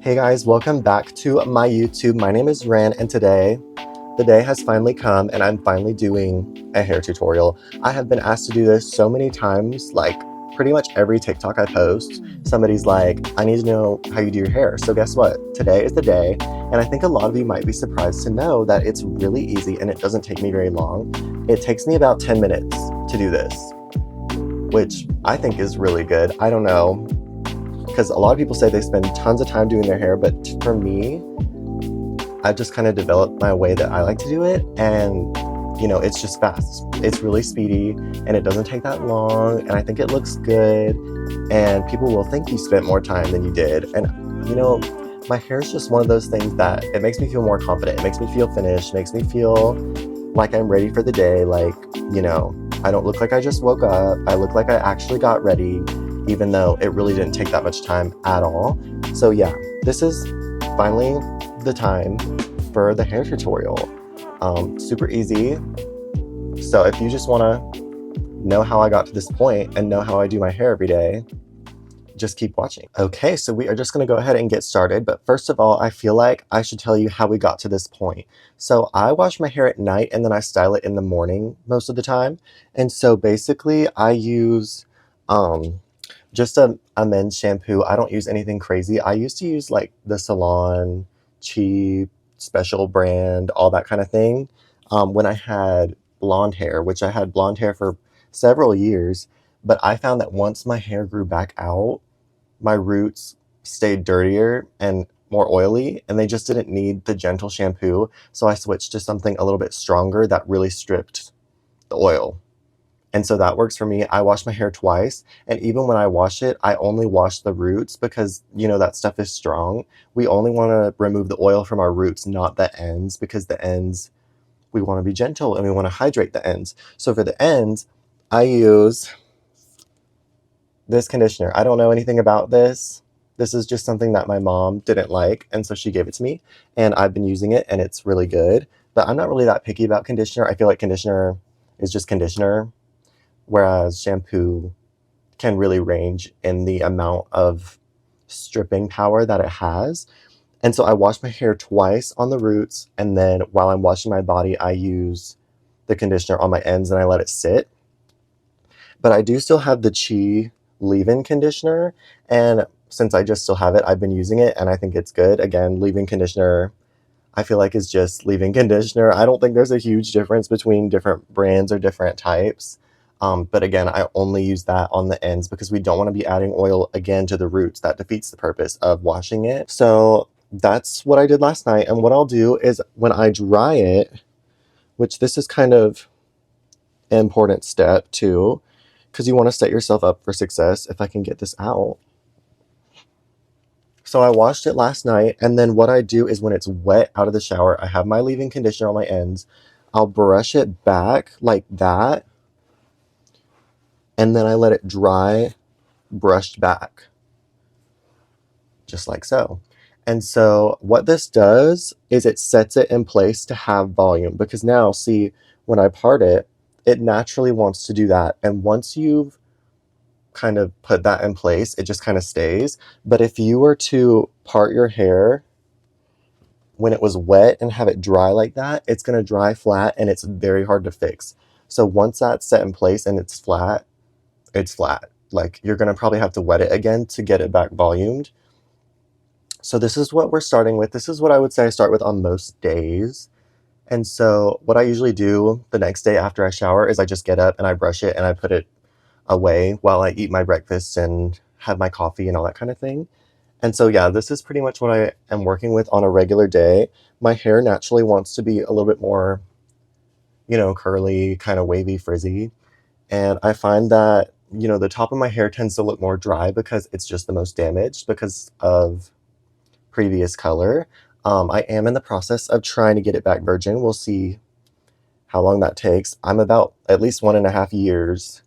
Hey guys, welcome back to my YouTube. My name is Ren, and today the day has finally come and I'm finally doing a hair tutorial. I have been asked to do this so many times, like pretty much every TikTok I post, somebody's like, I need to know how you do your hair. So guess what? Today is the day, and I think a lot of you might be surprised to know that it's really easy and it doesn't take me very long. It takes me about 10 minutes to do this, which I think is really good. I don't know, because a lot of people say they spend tons of time doing their hair, but for me, I've just kind of developed my way that I like to do it, and it's just fast. It's really speedy, and it doesn't take that long, and I think it looks good, and people will think you spent more time than you did. And my hair is just one of those things that it makes me feel more confident. It makes me feel finished, makes me feel like I'm ready for the day. Like, I don't look like I just woke up. I look like I actually got ready, even though it really didn't take that much time at all. So yeah, this is finally the time for the hair tutorial. Super easy. So if you just want to know how I got to this point and know how I do my hair every day, just keep watching. Okay, so we are just going to go ahead and get started. But first of all, I feel like I should tell you how we got to this point. So I wash my hair at night and then I style it in the morning most of the time. And so basically I use just a men's shampoo. I don't use anything crazy. I used to use like the salon, cheap, special brand, all that kind of thing. When I had blonde hair, which I had blonde hair for several years, but I found that once my hair grew back out, my roots stayed dirtier and more oily, and they just didn't need the gentle shampoo. So I switched to something a little bit stronger that really stripped the oil. And so that works for me. I wash my hair twice, and even when I wash it, I only wash the roots because, that stuff is strong. We only want to remove the oil from our roots, not the ends, because the ends, we want to be gentle and we want to hydrate the ends. So for the ends, I use this conditioner. I don't know anything about this. This is just something that my mom didn't like, and so she gave it to me, and I've been using it, and it's really good. But I'm not really that picky about conditioner. I feel like conditioner is just conditioner, whereas shampoo can really range in the amount of stripping power that it has. And so I wash my hair twice on the roots, and then while I'm washing my body, I use the conditioner on my ends and I let it sit. But I do still have the Chi leave-in conditioner, and since I just still have it, I've been using it, and I think it's good. Again, leave-in conditioner, I feel like is just leave-in conditioner. I don't think there's a huge difference between different brands or different types. But again, I only use that on the ends because we don't want to be adding oil again to the roots. That defeats the purpose of washing it. So that's what I did last night. And what I'll do is when I dry it, which this is kind of an important step too, because you want to set yourself up for success. If I can get this out. So I washed it last night, and then what I do is when it's wet out of the shower, I have my leave-in conditioner on my ends. I'll brush it back like that, and then I let it dry, brushed back, just like so. And so what this does is it sets it in place to have volume, because now, see, when I part it, it naturally wants to do that. And once you've kind of put that in place, it just kind of stays. But if you were to part your hair when it was wet and have it dry like that, it's going to dry flat and it's very hard to fix. So once that's set in place and it's flat, it's flat. Like, you're going to probably have to wet it again to get it back volumed. So this is what we're starting with. This is what I would say I start with on most days. And so what I usually do the next day after I shower is I just get up and I brush it and I put it away while I eat my breakfast and have my coffee and all that kind of thing. And so yeah, this is pretty much what I am working with on a regular day. My hair naturally wants to be a little bit more, curly, kind of wavy, frizzy. And I find that, the top of my hair tends to look more dry because it's just the most damaged because of previous color. I am in the process of trying to get it back virgin. We'll see how long that takes. I'm about at least 1.5 years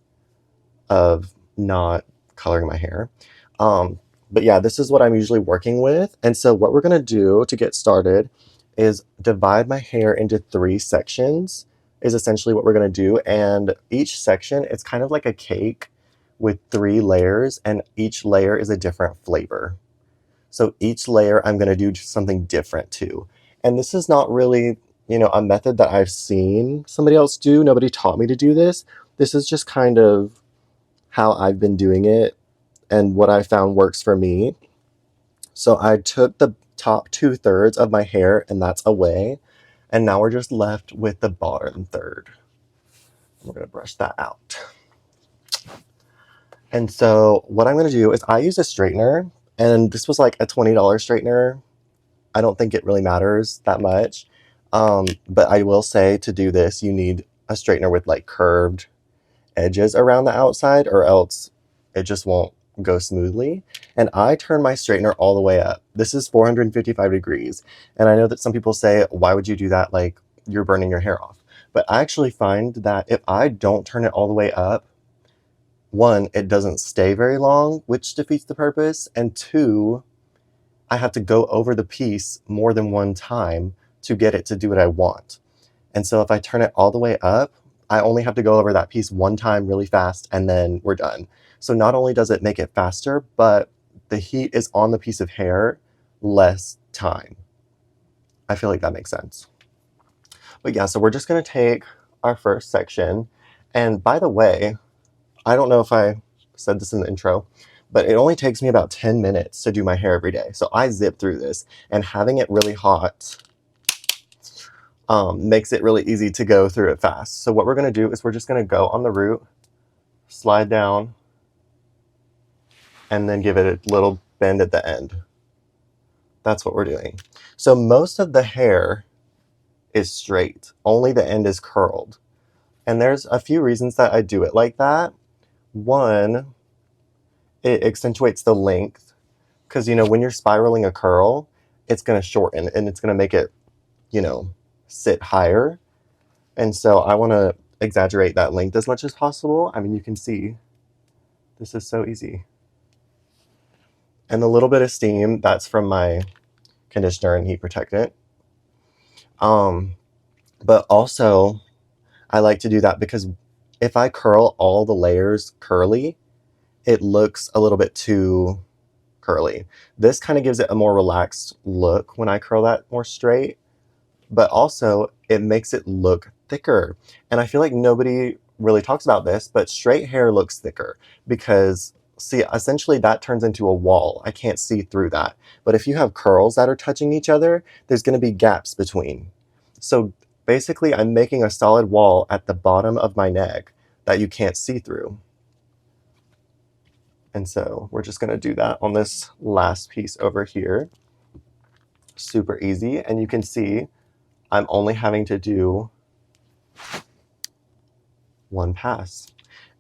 of not coloring my hair. But yeah, this is what I'm usually working with. And so what we're going to do to get started is divide my hair into 3 sections is essentially what we're going to do. And each section, it's kind of like a cake with 3 layers, and each layer is a different flavor. So each layer I'm going to do something different too. And this is not really, you know, a method that I've seen somebody else do. Nobody taught me to do this. This is just kind of how I've been doing it and what I found works for me. So I took the top 2/3 of my hair and that's away. And now we're just left with the bottom third. We're going to brush that out. And so what I'm going to do is I use a straightener, and this was like a $20 straightener. I don't think it really matters that much. But I will say to do this, you need a straightener with like curved edges around the outside, or else it just won't go smoothly. And I turn my straightener all the way up. This is 455 degrees. And I know that some people say, why would you do that? Like, you're burning your hair off. But I actually find that if I don't turn it all the way up, one, it doesn't stay very long, which defeats the purpose. And two, I have to go over the piece more than one time to get it to do what I want. And so if I turn it all the way up, I only have to go over that piece one time really fast and then we're done. So not only does it make it faster, but the heat is on the piece of hair less time. I feel like that makes sense. But yeah, so we're just going to take our first section. And by the way, I don't know if I said this in the intro, but it only takes me about 10 minutes to do my hair every day. So I zip through this, and having it really hot makes it really easy to go through it fast. So what we're going to do is we're just going to go on the root, slide down, and then give it a little bend at the end. That's what we're doing. So most of the hair is straight, only the end is curled. And there's a few reasons that I do it like that. One, it accentuates the length, because, you know, when you're spiraling a curl, it's going to shorten and it's going to make it, you know, sit higher. And so I want to exaggerate that length as much as possible. I mean, you can see this is so easy. And the little bit of steam, that's from my conditioner and heat protectant. But also, I like to do that because if I curl all the layers curly, it looks a little bit too curly. This kind of gives it a more relaxed look when I curl that more straight, but also it makes it look thicker. And I feel like nobody really talks about this, but straight hair looks thicker because, see, essentially that turns into a wall. I can't see through that. But if you have curls that are touching each other, there's going to be gaps between. So basically, I'm making a solid wall at the bottom of my neck that you can't see through. And so we're just going to do that on this last piece over here. Super easy. And you can see I'm only having to do one pass.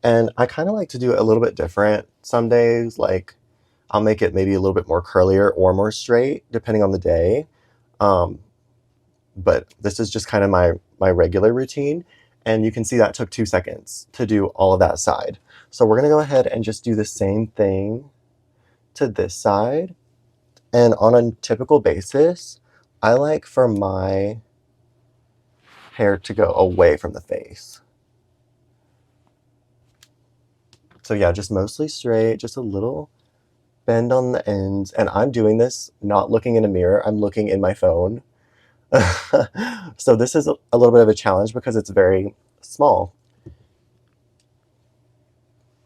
And I kind of like to do it a little bit different some days. Like, I'll make it maybe a little bit more curlier or more straight, depending on the day. But this is just kind of my regular routine. And you can see that took 2 seconds to do all of that side. So we're going to go ahead and just do the same thing to this side. And on a typical basis, I like for my hair to go away from the face. So yeah, just mostly straight, just a little bend on the ends. And I'm doing this not looking in a mirror, I'm looking in my phone. So this is a little bit of a challenge because it's very small.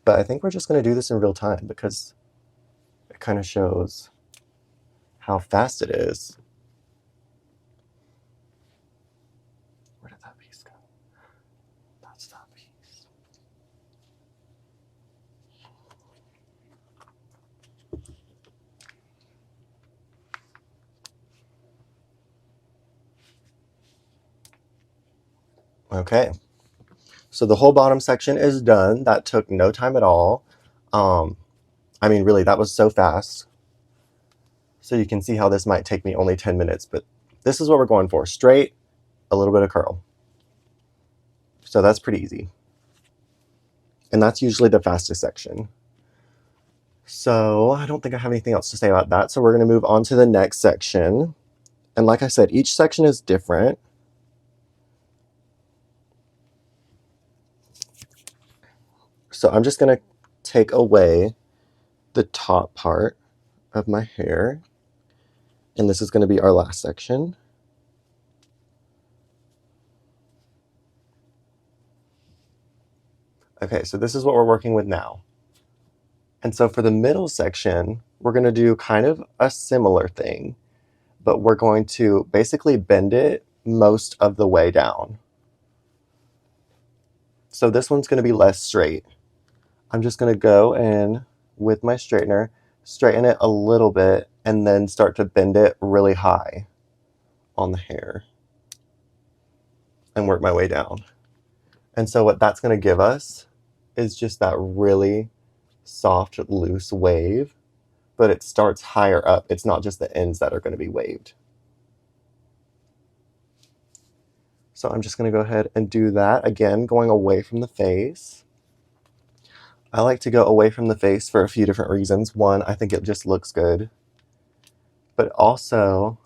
But I think we're just going to do this in real time because it kind of shows how fast it is. Where did that piece go? That's that piece. Okay. So the whole bottom section is done. That took no time at all. I mean, really, that was so fast. So you can see how this might take me only 10 minutes, but this is what we're going for. Straight, a little bit of curl. So that's pretty easy. And that's usually the fastest section. So I don't think I have anything else to say about that. So we're going to move on to the next section. And like I said, each section is different. So I'm just going to take away the top part of my hair. And this is going to be our last section. Okay, so this is what we're working with now. And so for the middle section, we're going to do kind of a similar thing, but we're going to basically bend it most of the way down. So this one's going to be less straight. I'm just going to go in with my straightener, straighten it a little bit, and then start to bend it really high on the hair and work my way down. And so what that's going to give us is just that really soft, loose wave, but it starts higher up. It's not just the ends that are going to be waved. So I'm just going to go ahead and do that again, going away from the face. I like to go away from the face for a few different reasons. One, I think it just looks good, but also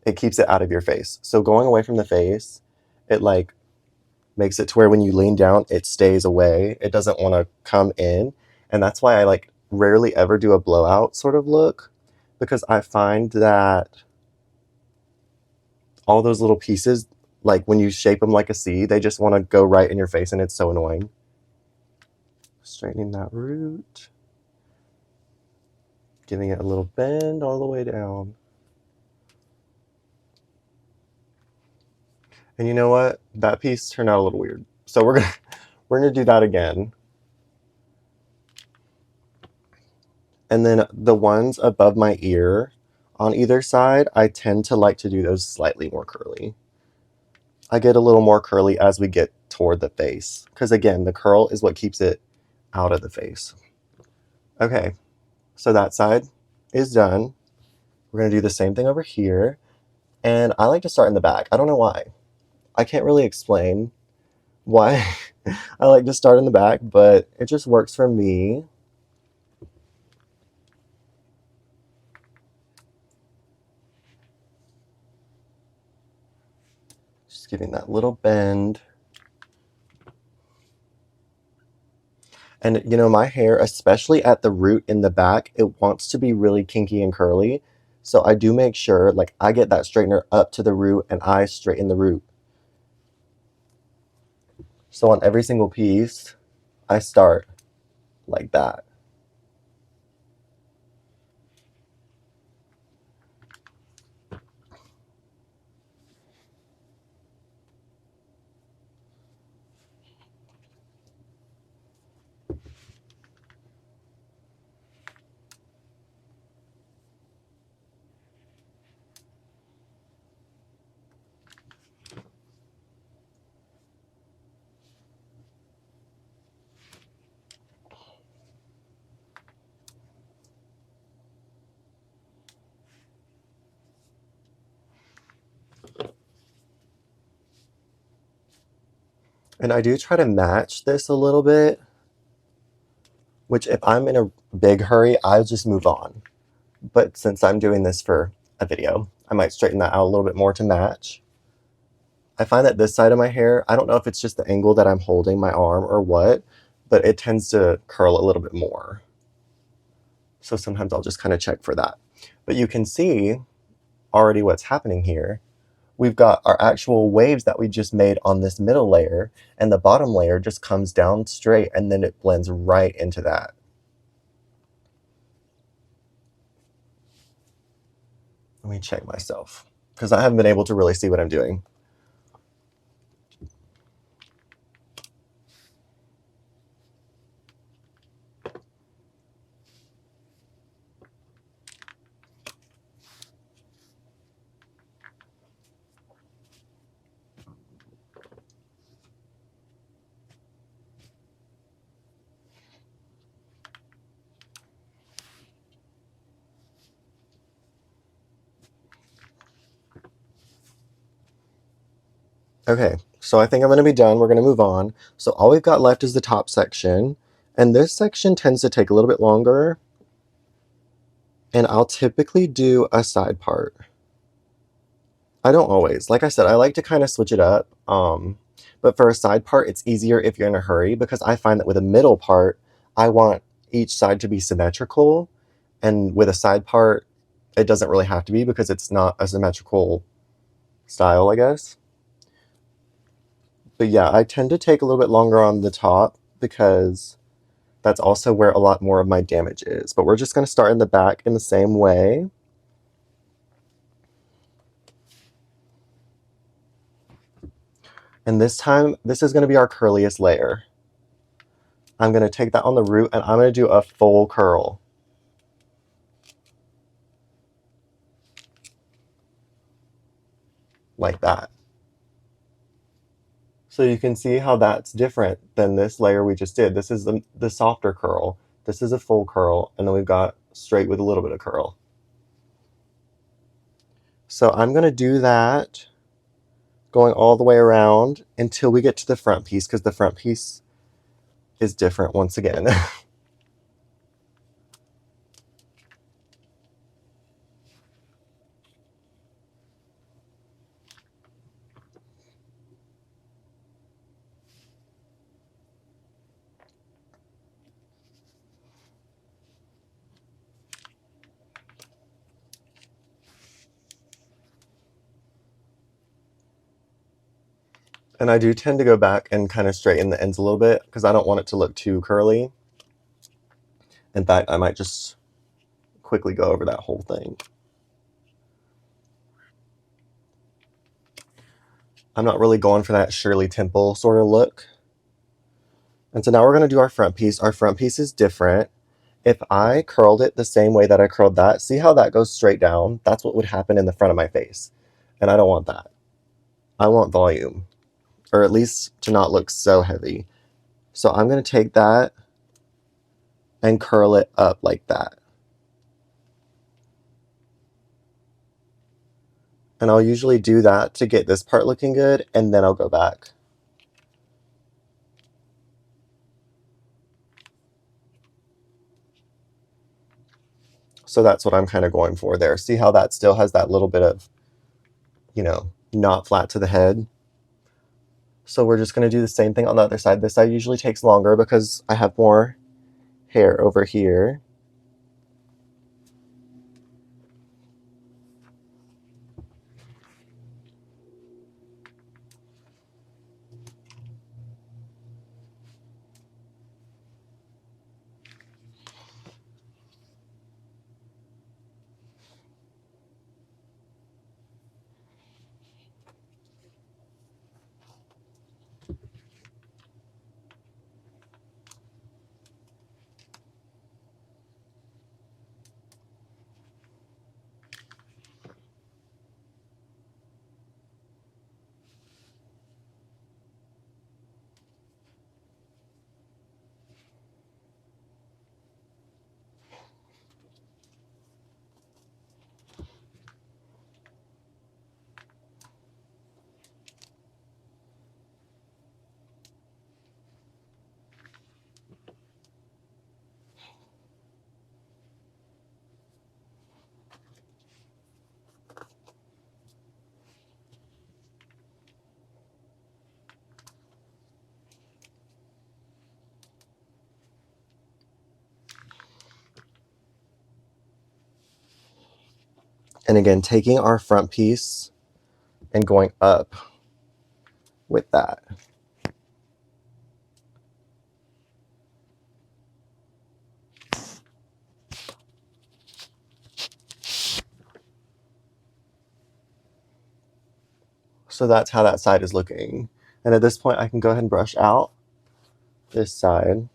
it keeps it out of your face. So going away from the face, it like makes it to where when you lean down, it stays away. It doesn't want to come in. And that's why I like rarely ever do a blowout sort of look, because I find that all those little pieces, like when you shape them like a C, they just want to go right in your face and it's so annoying. Straightening that root, giving it a little bend all the way down. And you know what? That piece turned out a little weird. So we're gonna do that again. And then the ones above my ear on either side, I tend to like to do those slightly more curly. I get a little more curly as we get toward the face, because again, the curl is what keeps it out of the face. Okay, so that side is done. We're gonna do the same thing over here. And I like to start in the back. I don't know why. I can't really explain why I like to start in the back, but it just works for me. Just giving that little bend. And you know, my hair, especially at the root in the back, it wants to be really kinky and curly. So I do make sure, like, I get that straightener up to the root and I straighten the root. So on every single piece, I start like that. And I do try to match this a little bit, which if I'm in a big hurry, I'll just move on. But since I'm doing this for a video, I might straighten that out a little bit more to match. I find that this side of my hair, I don't know if it's just the angle that I'm holding my arm or what, but it tends to curl a little bit more. So sometimes I'll just kind of check for that. But you can see already what's happening here. We've got our actual waves that we just made on this middle layer, and the bottom layer just comes down straight and then it blends right into that. Let me check myself, because I haven't been able to really see what I'm doing. Okay, so I think I'm going to be done. We're going to move on. So all we've got left is the top section, and this section tends to take a little bit longer, and I'll typically do a side part. I don't always. Like I said, I like to kind of switch it up, but for a side part, it's easier if you're in a hurry, because I find that with a middle part, I want each side to be symmetrical, and with a side part, it doesn't really have to be because it's not a symmetrical style, I guess. But yeah, I tend to take a little bit longer on the top because that's also where a lot more of my damage is. But we're just going to start in the back in the same way. And this time, this is going to be our curliest layer. I'm going to take that on the root and I'm going to do a full curl. Like that. So you can see how that's different than this layer we just did. This is the softer curl. This is a full curl, and then we've got straight with a little bit of curl. So I'm going to do that going all the way around until we get to the front piece, because the front piece is different once again. And I do tend to go back and kind of straighten the ends a little bit because I don't want it to look too curly. In fact, I might just quickly go over that whole thing. I'm not really going for that Shirley Temple sort of look. And so now we're going to do our front piece. Our front piece is different. If I curled it the same way that I curled that, see how that goes straight down? That's what would happen in the front of my face. And I don't want that. I want volume, or at least to not look so heavy. So I'm going to take that and curl it up like that. And I'll usually do that to get this part looking good, and then I'll go back. So that's what I'm kind of going for there. See how that still has that little bit of, you know, not flat to the head? So we're just going to do the same thing on the other side. This side usually takes longer because I have more hair over here. And again, taking our front piece and going up with that. So that's how that side is looking. And at this point, I can go ahead and brush out this side.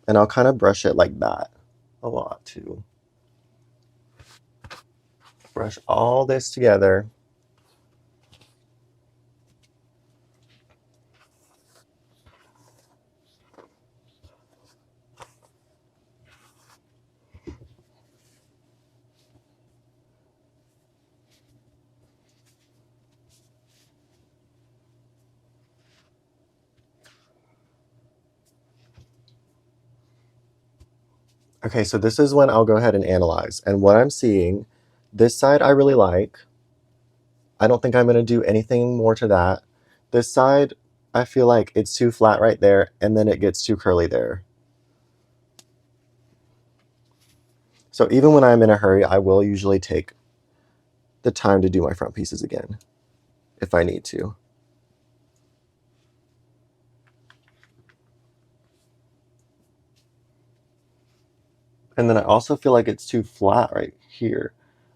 And I'll kind of brush it like that a lot too. Brush all this together. Okay, so this is when I'll go ahead and analyze. And what I'm seeing, this side I really like. I don't think I'm going to do anything more to that. This side, I feel like it's too flat right there, and then it gets too curly there. So So even when I'm in a hurry, I will usually take the time to do my front pieces again if I need to. And then I also feel like it's too flat right here.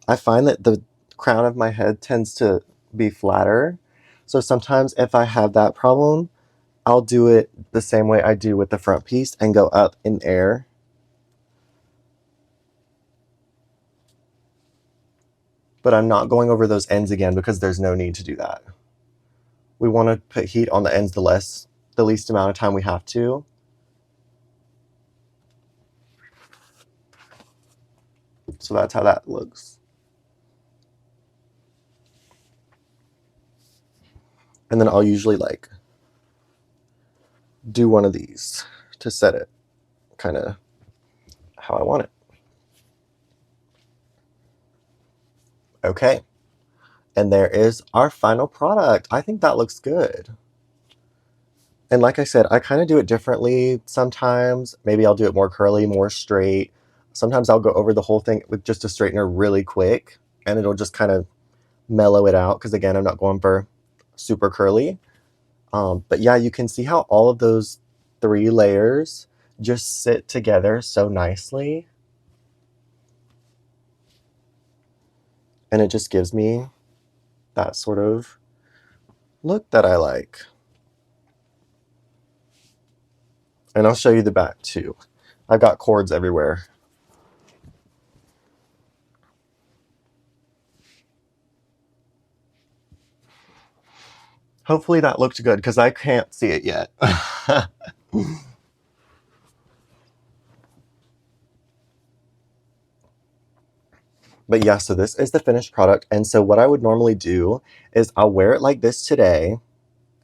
I find that the crown of my head tends to be flatter. So sometimes if I have that problem, I'll do it the same way I do with the front piece and go up in air. But I'm not going over those ends again because there's no need to do that. We want to put heat on the ends the least amount of time we have to. So that's how that looks. And then I'll usually like do one of these to set it kind of how I want it. Okay. And there is our final product. I think that looks good. And like I said, I kind of do it differently sometimes. Maybe I'll do it more curly, more straight. Sometimes I'll go over the whole thing with just a straightener really quick and it'll just kind of mellow it out because again, I'm not going for super curly. But yeah, you can see how all of those 3 layers just sit together so nicely. And it just gives me that sort of look that I like. And I'll show you the back too. I've got cords everywhere. Hopefully that looked good because I can't see it yet. But yeah, so this is the finished product. And so what I would normally do is I'll wear it like this today,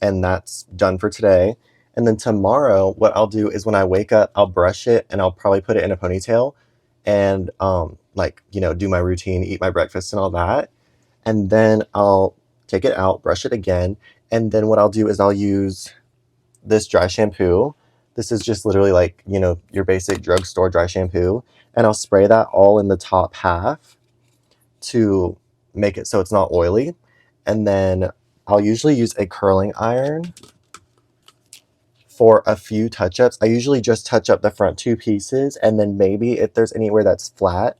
and that's done for today. And then tomorrow, what I'll do is when I wake up, I'll brush it and I'll probably put it in a ponytail and like, you know, do my routine, eat my breakfast and all that. And then I'll take it out, brush it again. And then what I'll do is I'll use this dry shampoo. This is just literally like, you know, your basic drugstore dry shampoo. And I'll spray that all in the top half to make it so it's not oily. And then I'll usually use a curling iron for a few touch-ups. I usually just touch up the front 2 pieces, and then maybe if there's anywhere that's flat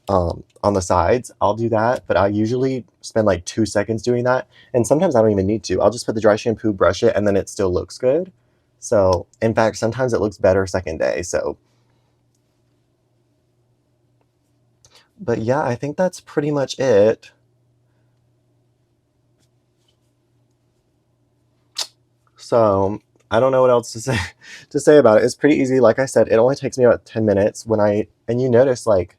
on the sides, I'll do that. But I usually spend like 2 seconds doing that. And sometimes I don't even need to. I'll just put the dry shampoo, brush it, and then it still looks good. So in fact, sometimes it looks better second day. So, but yeah, I think that's pretty much it. So I don't know what else to say about it. It's pretty easy. Like I said, it only takes me about 10 minutes and you notice like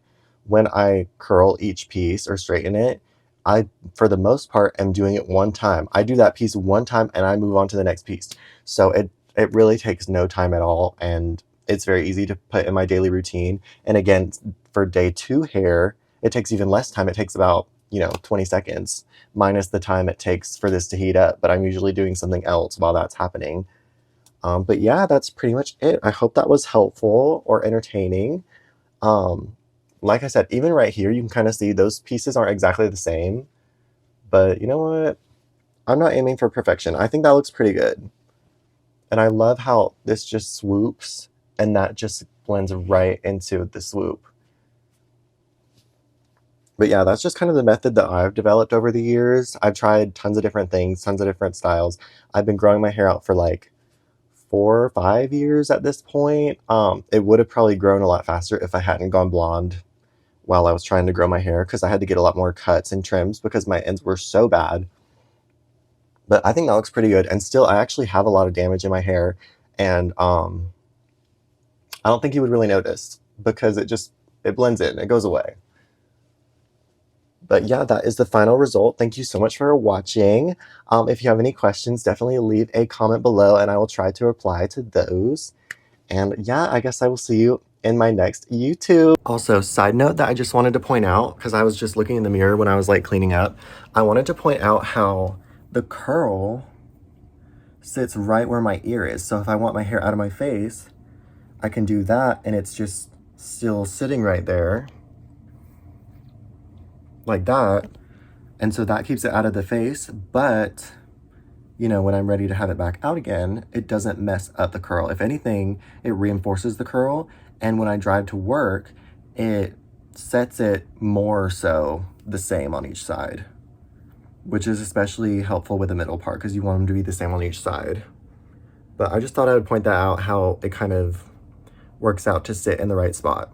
when I curl each piece or straighten it, I, for the most part, am doing it one time. I do that piece one time and I move on to the next piece. So it really takes no time at all. And it's very easy to put in my daily routine. And again, for day 2 hair, it takes even less time. It takes about, 20 seconds minus the time it takes for this to heat up. But I'm usually doing something else while that's happening. But yeah, that's pretty much it. I hope that was helpful or entertaining. Um, like I said, even right here, you can kind of see those pieces aren't exactly the same. But you know what? I'm not aiming for perfection. I think that looks pretty good. And I love how this just swoops and that just blends right into the swoop. But yeah, that's just kind of the method that I've developed over the years. I've tried tons of different things, tons of different styles. I've been growing my hair out for like 4 or 5 years at this point. It would have probably grown a lot faster if I hadn't gone blonde while I was trying to grow my hair because I had to get a lot more cuts and trims because my ends were so bad. But I think that looks pretty good. And still, I actually have a lot of damage in my hair. And I don't think you would really notice because it blends in, it goes away. But yeah, that is the final result. Thank you so much for watching. If you have any questions, definitely leave a comment below and I will try to reply to those. And yeah, I guess I will see you in my next YouTube. Also, side note that I just wanted to point out, because I was just looking in the mirror when I was like cleaning up, I wanted to point out how the curl sits right where my ear is. So if I want my hair out of my face, I can do that and it's just still sitting right there. like that. And so that keeps it out of the face, but you know, when I'm ready to have it back out again, it doesn't mess up the curl. If anything, it reinforces the curl. And when I drive to work, it sets it more so the same on each side, which is especially helpful with the middle part because you want them to be the same on each side. But I just thought I would point that out, how it kind of works out to sit in the right spot.